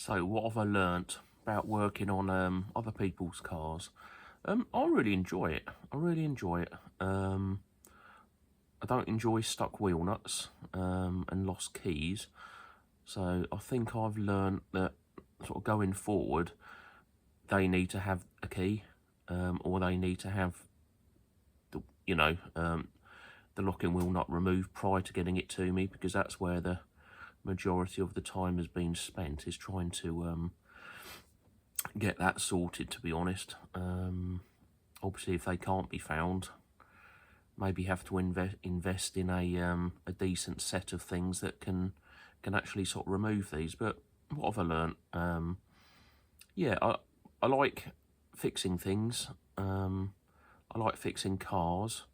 So what have I learnt about working on other people's cars? I really enjoy it. I really enjoy it. I don't enjoy stuck wheel nuts and lost keys. So I think I've learnt that sort of going forward, they need to have a key, or they need to have the the locking wheel nut removed prior to getting it to me, because that's where the majority of the time has been spent, is trying to get that sorted, to be honest. Obviously, if they can't be found, maybe have to invest in a decent set of things that can actually sort of remove these. But what have I learnt? Yeah, I like fixing things. I like fixing cars.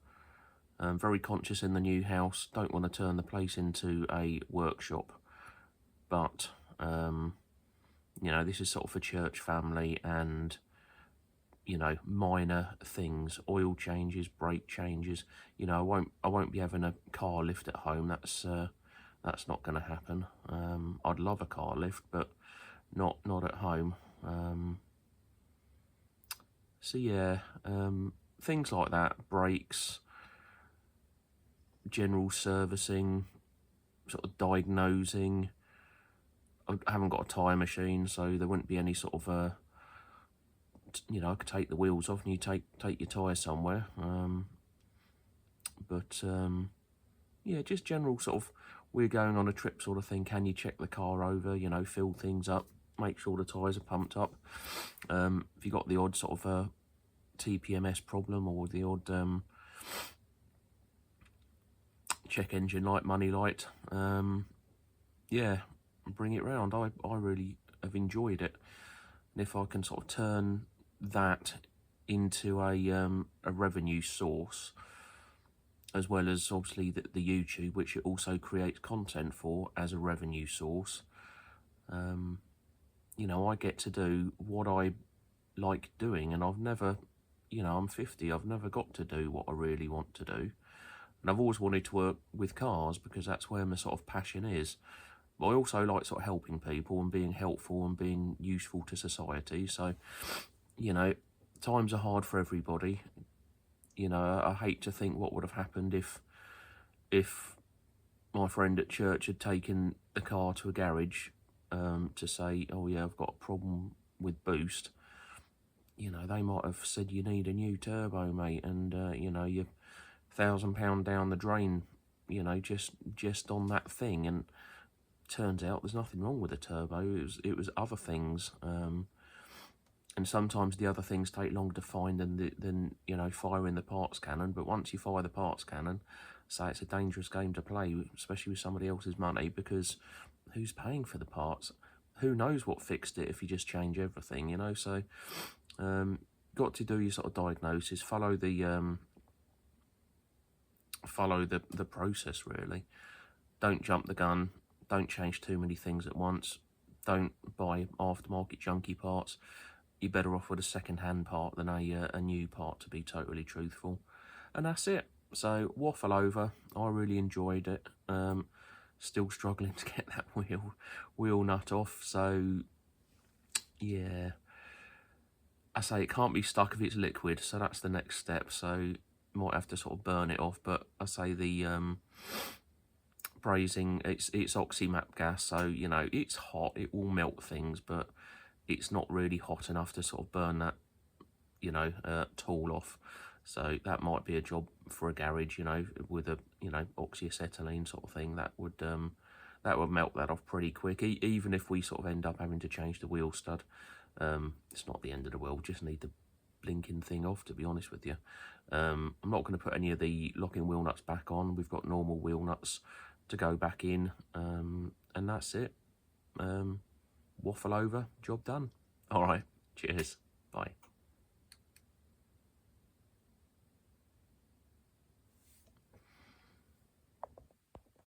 I'm very conscious in the new house. Don't want to turn the place into a workshop, but this is sort of for church family and minor things, oil changes, brake changes. I won't be having a car lift at home. That's not going to happen. I'd love a car lift, but not at home. So yeah, things like that, brakes, general servicing, sort of diagnosing. I haven't got a tyre machine, so there wouldn't be any sort of I could take the wheels off and you take your tyre somewhere. Yeah, just general sort of, we're going on a trip sort of thing. Can you check the car over, fill things up, make sure the tyres are pumped up. If you got the odd sort of TPMS problem, or the odd check engine light, money light, yeah, bring it round. I really have enjoyed it. And if I can sort of turn that into a revenue source, as well as obviously the YouTube, which it also creates content for as a revenue source, I get to do what I like doing. And I've never, I'm 50, I've never got to do what I really want to do. And I've always wanted to work with cars because that's where my sort of passion is. But I also like sort of helping people and being helpful and being useful to society. So, times are hard for everybody. I hate to think what would have happened if my friend at church had taken the car to a garage to say, oh yeah, I've got a problem with boost. They might have said, you need a new turbo, mate, and you're £1,000 down the drain, just on that thing. And turns out there's nothing wrong with the turbo. It was other things. And sometimes the other things take longer to find than firing the parts cannon. But once you fire the parts cannon, say, it's a dangerous game to play, especially with somebody else's money, because who's paying for the parts? Who knows what fixed it if you just change everything, So got to do your sort of diagnosis, follow the process, really. Don't jump the gun. Don't change too many things at once. Don't buy aftermarket junky parts. You're better off with a second-hand part than a new part, to be totally truthful. And that's it. So, waffle over. I really enjoyed it. Still struggling to get that wheel nut off. So, yeah. I say it can't be stuck if it's liquid. So that's the next step. So, might have to sort of burn it off. But I say the brazing, it's oxymap gas. So, it's hot. It will melt things, but it's not really hot enough to sort of burn that, tool off. So that might be a job for a garage, with a, oxyacetylene sort of thing. That would melt that off pretty quick. Even if we sort of end up having to change the wheel stud, it's not the end of the world. Just need the blinking thing off, to be honest with you. I'm not going to put any of the locking wheel nuts back on. We've got normal wheel nuts to go back in, and that's it. Waffle over, job done. All right, cheers, bye.